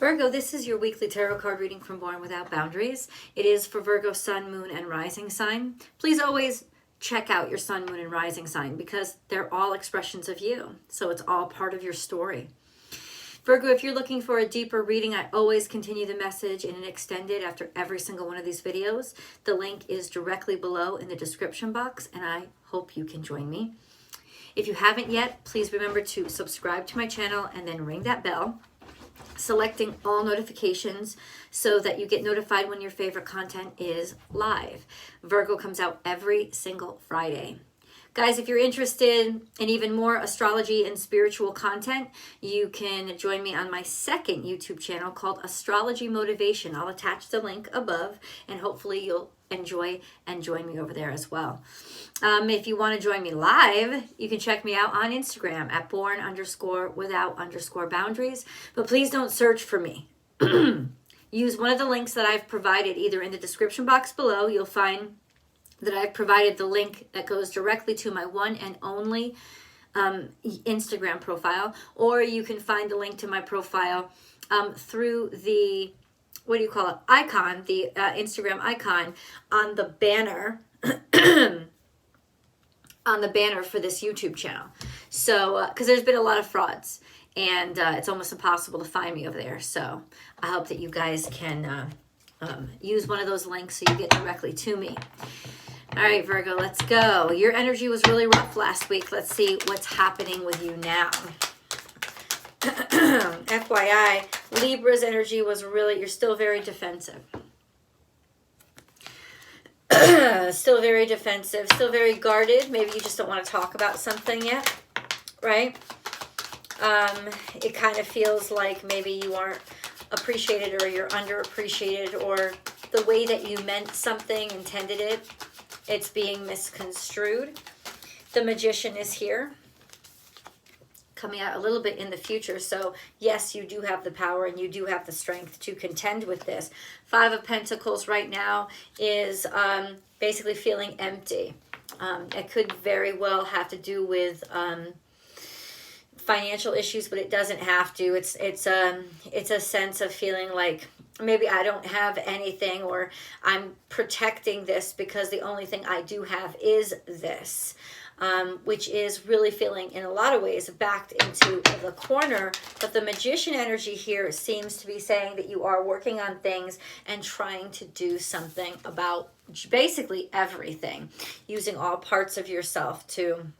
Virgo, this is your weekly tarot card reading from Born Without Boundaries. It is for Virgo sun, moon, and rising sign. Please always check out your sun, moon, and rising sign because they're all expressions of you. So it's all part of your story. Virgo, if you're looking for a deeper reading, I always continue the message in an extended after every single one of these videos. The link is directly below in the description box, and I hope you can join me. If you haven't yet, please remember to subscribe to my channel and then ring that bell, selecting all notifications so that you get notified when your favorite content is live. Virgo comes out every single Friday. Guys, if you're interested in even more astrology and spiritual content, you can join me on my second YouTube channel called Astrology Motivation. I'll attach the link above, and hopefully you'll enjoy and join me over there as well. If you want to join me live, you can check me out on Instagram at born_without_boundaries. But please don't search for me. Use one of the links that I've provided either in the description box below. You'll find that I've provided the link that goes directly to my one and only Instagram profile, or you can find the link to my profile through the, what do you call it, icon, the Instagram icon on the banner, on the banner for this YouTube channel. So, because there's been a lot of frauds, and it's almost impossible to find me over there. So I hope that you guys can use one of those links so you get directly to me. All right, Virgo, let's go. Your energy was really rough last week. Let's see what's happening with you now. FYI, Libra's energy was really, you're still very defensive. Still very defensive, still very guarded. Maybe you just don't want to talk about something yet, right? It kind of feels like maybe you aren't appreciated, or you're underappreciated, or the way that you meant something, intended it, it's being misconstrued. The Magician is here, coming out a little bit in the future. So yes, you do have the power and you do have the strength to contend with this. Five of Pentacles right now is basically feeling empty. It could very well have to do with financial issues, but it doesn't have to. It's a sense of feeling like maybe I don't have anything, or I'm protecting this because the only thing I do have is this, which is really feeling in a lot of ways backed into the corner. But the Magician energy here seems to be saying that you are working on things and trying to do something about basically everything, using all parts of yourself to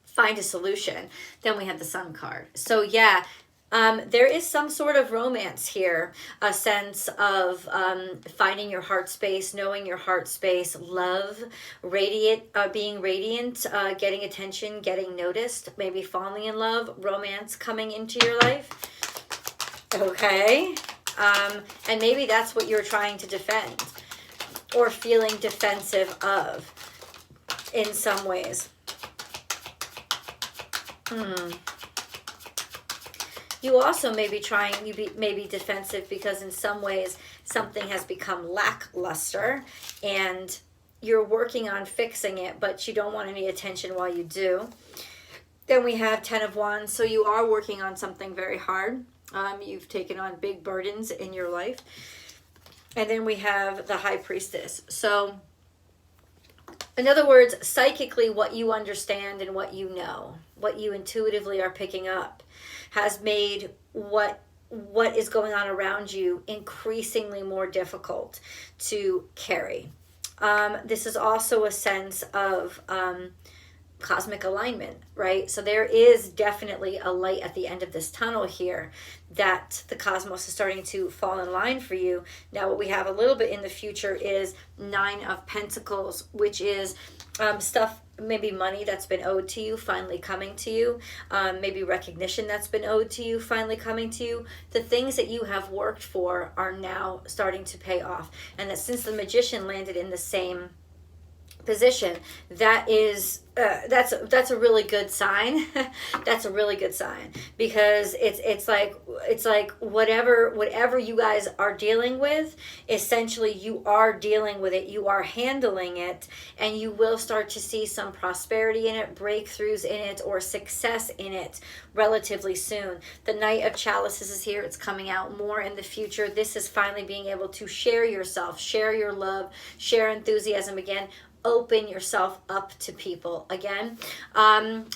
find a solution. Then we have the Sun card. So yeah, there is some sort of romance here, a sense of finding your heart space, knowing your heart space, love, being radiant, getting attention, getting noticed, maybe falling in love, romance coming into your life. Okay. And maybe that's what you're trying to defend or feeling defensive of in some ways. You also may be may be defensive because in some ways something has become lackluster and you're working on fixing it, but you don't want any attention while you do. Then we have Ten of Wands. So you are working on something very hard. You've taken on big burdens in your life. And then we have the High Priestess. So in other words, psychically, what you understand and what you know, what you intuitively are picking up, has made what is going on around you increasingly more difficult to carry. This is also a sense of cosmic alignment, right? So there is definitely a light at the end of this tunnel here, that the cosmos is starting to fall in line for you. Now what we have a little bit in the future is Nine of Pentacles, which is stuff, maybe money that's been owed to you finally coming to you, maybe recognition that's been owed to you finally coming to you. The things that you have worked for are now starting to pay off. And that since the Magician landed in the same position, that is that's a really good sign. That's a really good sign, because it's like whatever you guys are dealing with, essentially you are dealing with it, you are handling it, and you will start to see some prosperity in it, breakthroughs in it, or success in it relatively soon. The Knight of Chalices is here. It's coming out more in the future. This is finally being able to share yourself, share your love, share enthusiasm again. Open yourself up to people again.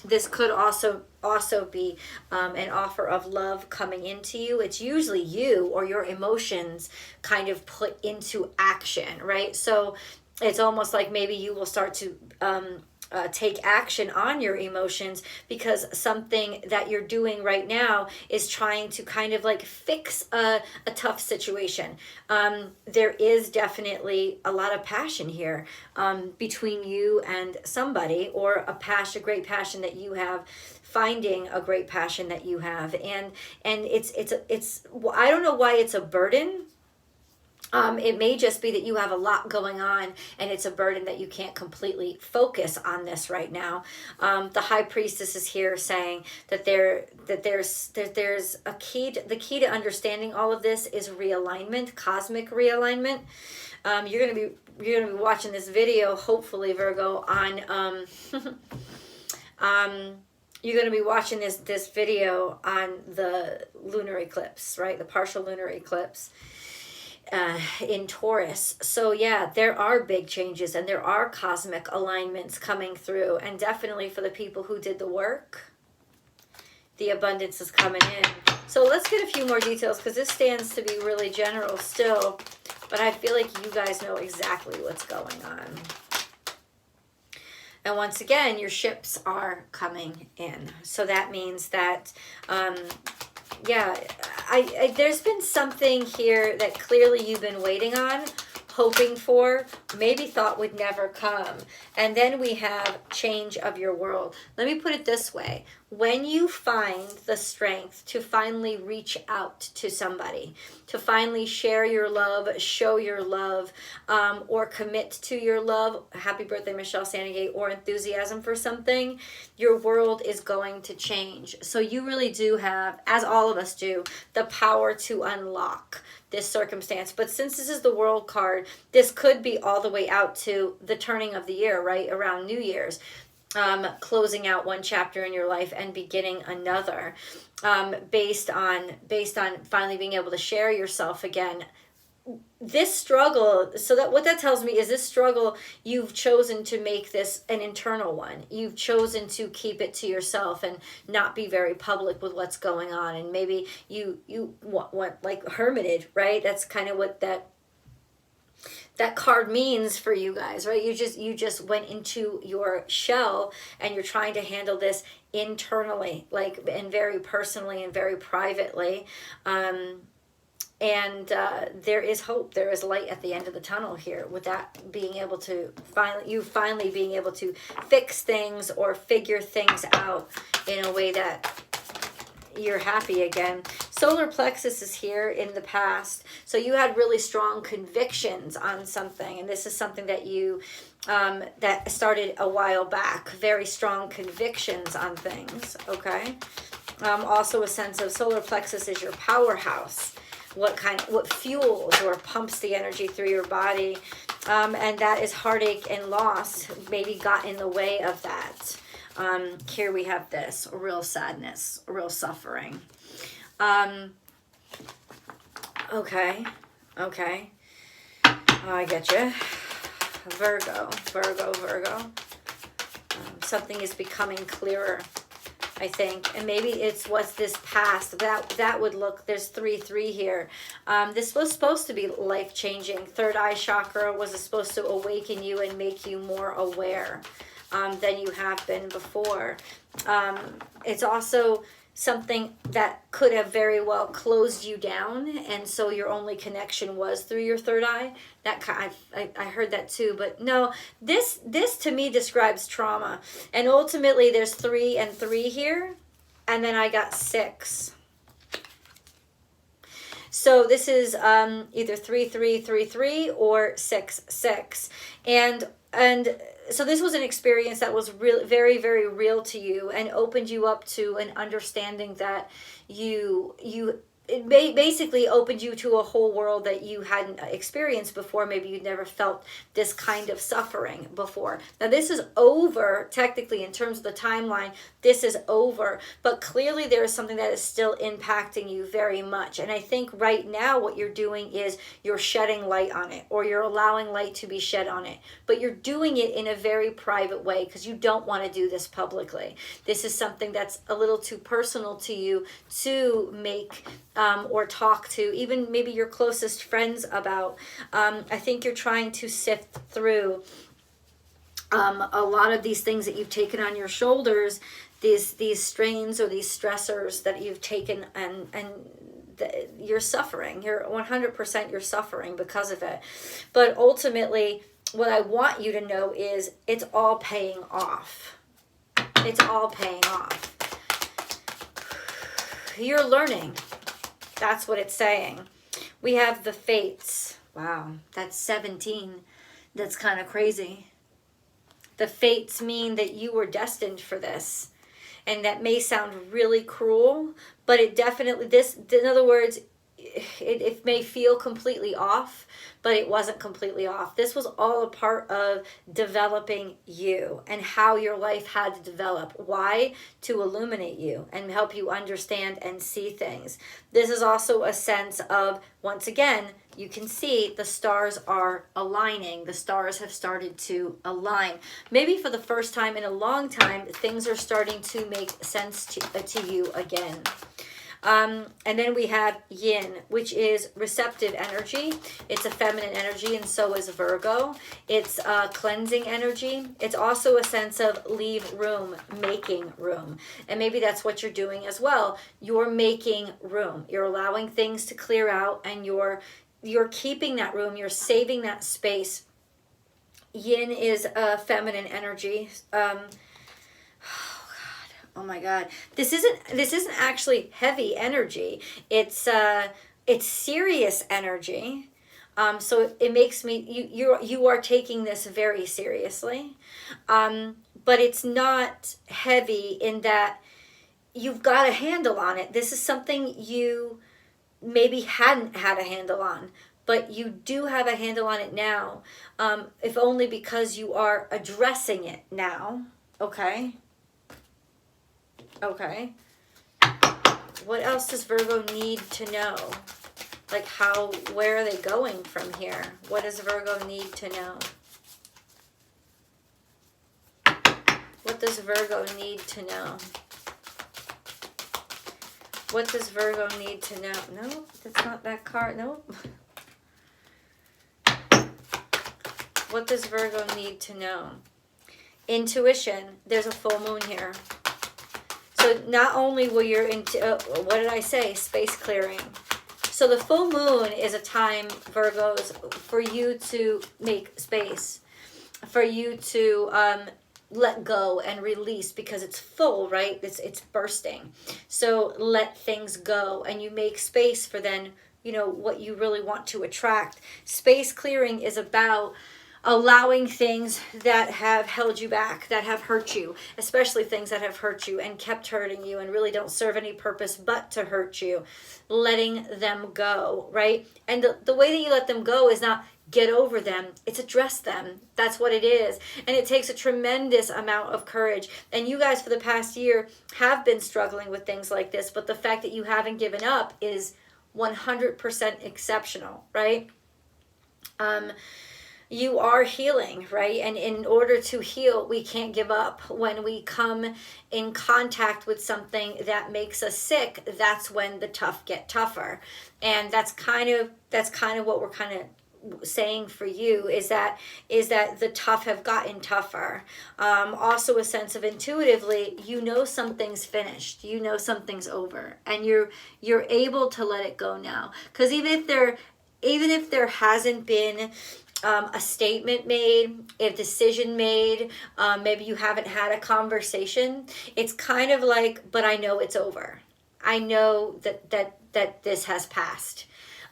This could also be an offer of love coming into you. It's usually you or your emotions kind of put into action, right? So it's almost like maybe you will start to take action on your emotions, because something that you're doing right now is trying to kind of like fix a tough situation. There is definitely a lot of passion here between you and somebody, or a great passion that you have, finding a great passion that you have, and it's I don't know why it's a burden. It may just be that you have a lot going on, and it's a burden that you can't completely focus on this right now. The High Priestess is here saying that there's a key. The key to understanding all of this is realignment, cosmic realignment. You're gonna be watching this video, hopefully, Virgo, on you're going to be watching this video on the lunar eclipse, right? The partial lunar eclipse in Taurus. So yeah, there are big changes, and there are cosmic alignments coming through, and definitely for the people who did the work, the abundance is coming in. So let's get a few more details, because this stands to be really general still, but I feel like you guys know exactly what's going on. And once again, your ships are coming in. So that means that, yeah, there's been something here that clearly you've been waiting on, hoping for, maybe thought would never come. And then we have change of your world. Let me put it this way. When you find the strength to finally reach out to somebody, to finally share your love, show your love, or commit to your love, happy birthday, Michelle Sandegate, or enthusiasm for something, your world is going to change. So you really do have, as all of us do, the power to unlock this circumstance. But since this is the World card, this could be all the way out to the turning of the year, right? Around New Year's. Closing out one chapter in your life and beginning another, based on finally being able to share yourself again. This struggle, so that what that tells me is this struggle, you've chosen to make this an internal one. You've chosen to keep it to yourself and not be very public with what's going on. And maybe you want like hermited, right? That's kind of what that card means for you guys, right? You just went into your shell, and you're trying to handle this internally, like, and very personally and very privately. And there is hope. There is light at the end of the tunnel here, with that being able to finally being able to fix things or figure things out in a way that you're happy again. Solar plexus is here in the past. So you had really strong convictions on something, and this is something that you that started a while back. Very strong convictions on things, okay? Also a sense of solar plexus is your powerhouse. What fuels or pumps the energy through your body, and that is heartache and loss maybe got in the way of that. Here we have this real sadness, real suffering. Okay. I get you. Virgo. Something is becoming clearer, I think, and maybe it's what's this past that would look. There's 3-3 here. This was supposed to be life changing. Third eye chakra was supposed to awaken you and make you more aware than you have been before. It's also something that could have very well closed you down, and so your only connection was through your third eye. That I heard that too, but no, this to me describes trauma, and ultimately there's 3 and 3 here, and then I got 6. So this is either 3-3-3-3 or 6-6, and and so this was an experience that was real, very, very real to you, and opened you up to an understanding that it basically opened you to a whole world that you hadn't experienced before. Maybe you'd never felt this kind of suffering before. Now this is over, technically, in terms of the timeline, this is over, but clearly there is something that is still impacting you very much. And I think right now what you're doing is you're shedding light on it, or you're allowing light to be shed on it, but you're doing it in a very private way because you don't want to do this publicly. This is something that's a little too personal to you to make or talk to even maybe your closest friends about. I think you're trying to sift through a lot of these things that you've taken on your shoulders, these strains or these stressors that you've taken, and you're suffering. You're 100% you're suffering because of it. But ultimately, what I want you to know is it's all paying off. It's all paying off. You're learning. That's what it's saying. We have the fates. Wow, that's 17. That's kind of crazy. The fates mean that you were destined for this. And that may sound really cruel, but it definitely, in other words, it may feel completely off, but it wasn't completely off. This was all a part of developing you and how your life had to develop. Why? To illuminate you and help you understand and see things. This is also a sense of, once again, you can see the stars are aligning. The stars have started to align. Maybe for the first time in a long time, things are starting to make sense to you again. And then we have yin, which is receptive energy. It's a feminine energy, and so is Virgo. It's cleansing energy. It's also a sense of leave room, making room. And maybe that's what you're doing as well. You're making room. You're allowing things to clear out, and you're keeping that room. You're saving that space. Yin is a feminine energy. Oh my God, this isn't actually heavy energy. It's serious energy. So it makes me, you are taking this very seriously. But it's not heavy in that you've got a handle on it. This is something you maybe hadn't had a handle on, but you do have a handle on it now. If only because you are addressing it now. Okay. Okay. What else does Virgo need to know? Like where are they going from here? What does Virgo need to know? What does Virgo need to know? What does Virgo need to know? No, that's not that card. Nope. What does Virgo need to know? Intuition. There's a full moon here. So not only will you're into, what did I say? Space clearing. So the full moon is a time, Virgos, for you to make space, for you to let go and release, because it's full, right? It's bursting. So let things go, and you make space for then, what you really want to attract. Space clearing is about allowing things that have held you back, that have hurt you, especially things that have hurt you and kept hurting you and really don't serve any purpose but to hurt you, letting them go, right? And the way that you let them go is not get over them, it's address them. That's what it is. And it takes a tremendous amount of courage. And you guys for the past year have been struggling with things like this, but the fact that you haven't given up is 100% exceptional, right? You are healing, right? And in order to heal, we can't give up. When we come in contact with something that makes us sick, that's when the tough get tougher. And that's kind of what we're kind of saying for you, is that the tough have gotten tougher. Also a sense of intuitively, something's finished, something's over, and you're able to let it go now. Because even if there hasn't been a statement made, a decision made, maybe you haven't had a conversation, it's kind of like, but I know it's over. I know that this has passed.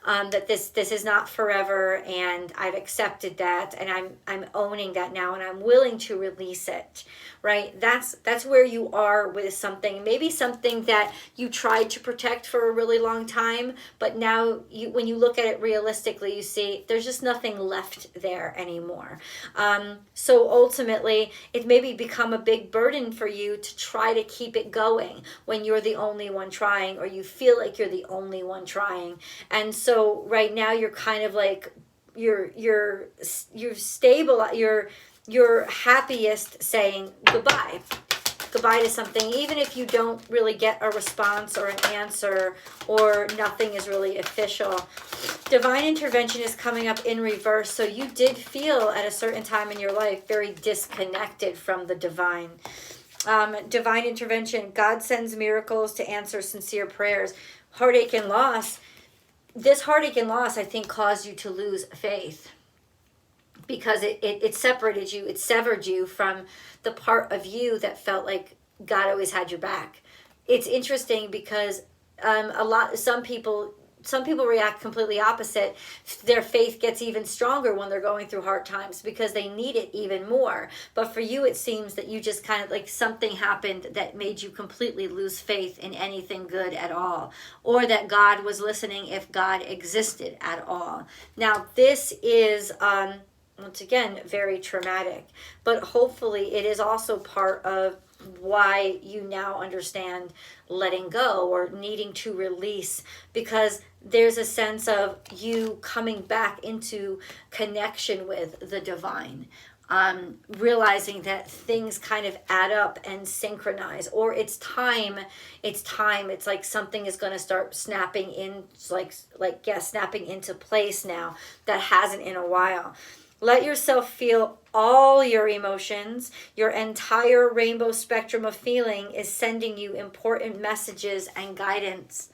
that this is not forever, and I've accepted that, and I'm owning that now, and I'm willing to release it, right? That's where you are with something, maybe something that you tried to protect for a really long time, but now when you look at it realistically, you see there's just nothing left there anymore. So ultimately, it maybe become a big burden for you to try to keep it going when you're the only one trying, or you feel like you're the only one trying. And so right now you're kind of like you're stable, you're happiest saying goodbye to something, even if you don't really get a response or an answer, or nothing is really official. Divine intervention is coming up in reverse. So you did feel at a certain time in your life very disconnected from the divine. Divine intervention, God sends miracles to answer sincere prayers. Heartache and loss. This heartache and loss, I think, caused you to lose faith, because it separated you, it severed you from the part of you that felt like God always had your back. It's interesting because some people react completely opposite. Their faith gets even stronger when they're going through hard times because they need it even more. But for you, it seems that you just kind of like something happened that made you completely lose faith in anything good at all, or that God was listening if God existed at all. Now, this is once again very traumatic, but hopefully it is also part of why you now understand letting go or needing to release, because there's a sense of you coming back into connection with the divine, realizing that things kind of add up and synchronize, or it's time. It's like something is going to start snapping in, snapping into place now that hasn't in a while. Let yourself feel all your emotions. Your entire rainbow spectrum of feeling is sending you important messages and guidance.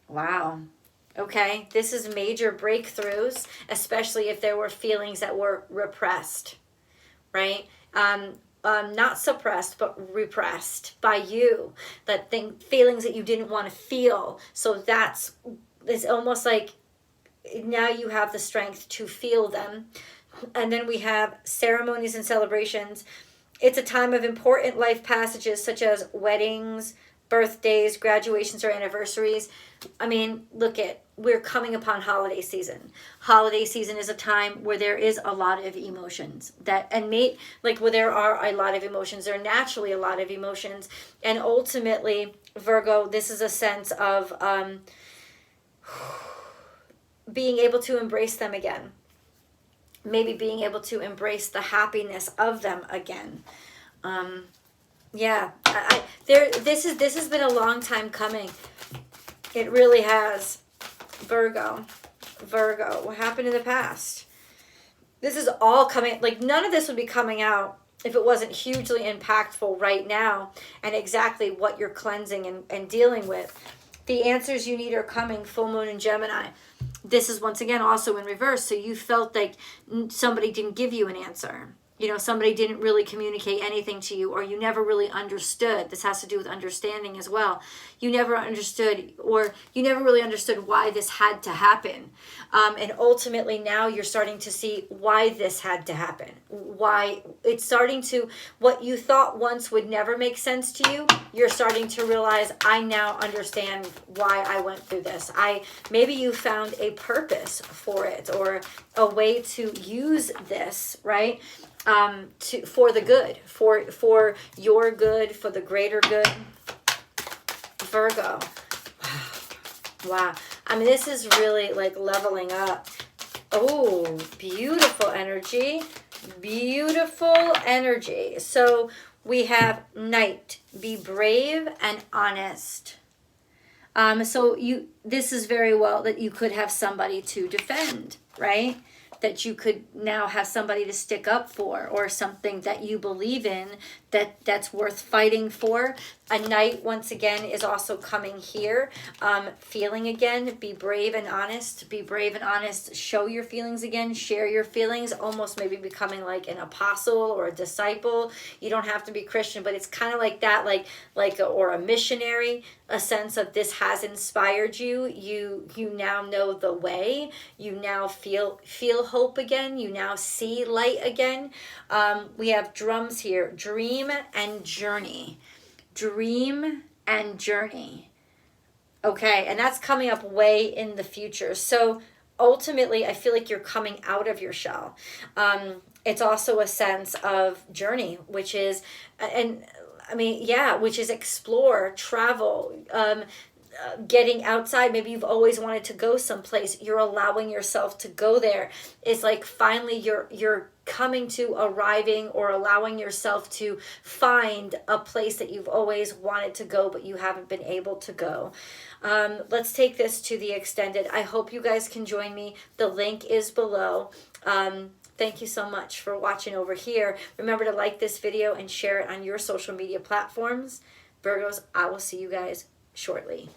Wow. Okay, this is major breakthroughs, especially if there were feelings that were repressed, right? Not suppressed, but repressed by you. Feelings that you didn't want to feel. So it's almost like now you have the strength to feel them. And then we have ceremonies and celebrations. It's a time of important life passages such as weddings, birthdays, graduations, or anniversaries. I mean, we're coming upon holiday season. Holiday season is a time where there is a lot of emotions where there are a lot of emotions. There are naturally a lot of emotions. And ultimately, Virgo, this is a sense of being able to embrace them again. Maybe being able to embrace the happiness of them again. This has been a long time coming. It really has. Virgo, what happened in the past? This is all coming, none of this would be coming out if it wasn't hugely impactful right now, and exactly what you're cleansing and dealing with. The answers you need are coming. Full moon in Gemini. This is once again also in reverse. So you felt like somebody didn't give you an answer. Somebody didn't really communicate anything to you, or you never really understood. This has to do with understanding as well. You never understood, or you never really understood why this had to happen. And ultimately now you're starting to see why this had to happen. Why it's starting to, what you thought once would never make sense to you, you're starting to realize, I now understand why I went through this. Maybe you found a purpose for it, or a way to use this, right? For the good, for your good, for the greater good. Virgo. Wow. I mean, this is really leveling up. Oh, beautiful energy. Beautiful energy. So we have Knight. Be brave and honest. This is very well that you could have somebody to defend, right? That you could now have somebody to stick up for, or something that you believe in that's worth fighting for. A Knight, once again, is also coming here. Feeling again, be brave and honest. Be brave and honest. Show your feelings again. Share your feelings. Almost maybe becoming like an apostle or a disciple. You don't have to be Christian, but it's kind of like that, or a missionary. A sense of this has inspired you. You now know the way. You now feel hope again. You now see light again. We have drums here. Dream and journey. Dream and journey. Okay, and that's coming up way in the future. So ultimately, I feel like you're coming out of your shell. It's also a sense of journey, which is, which is explore, travel, getting outside. Maybe you've always wanted to go someplace. You're allowing yourself to go there. It's like finally you're coming to arriving or allowing yourself to find a place that you've always wanted to go but you haven't been able to go. Let's take this to the extended. I hope you guys can join me. The link is below. Thank you so much for watching over here. Remember to like this video and share it on your social media platforms. Virgos, I will see you guys shortly.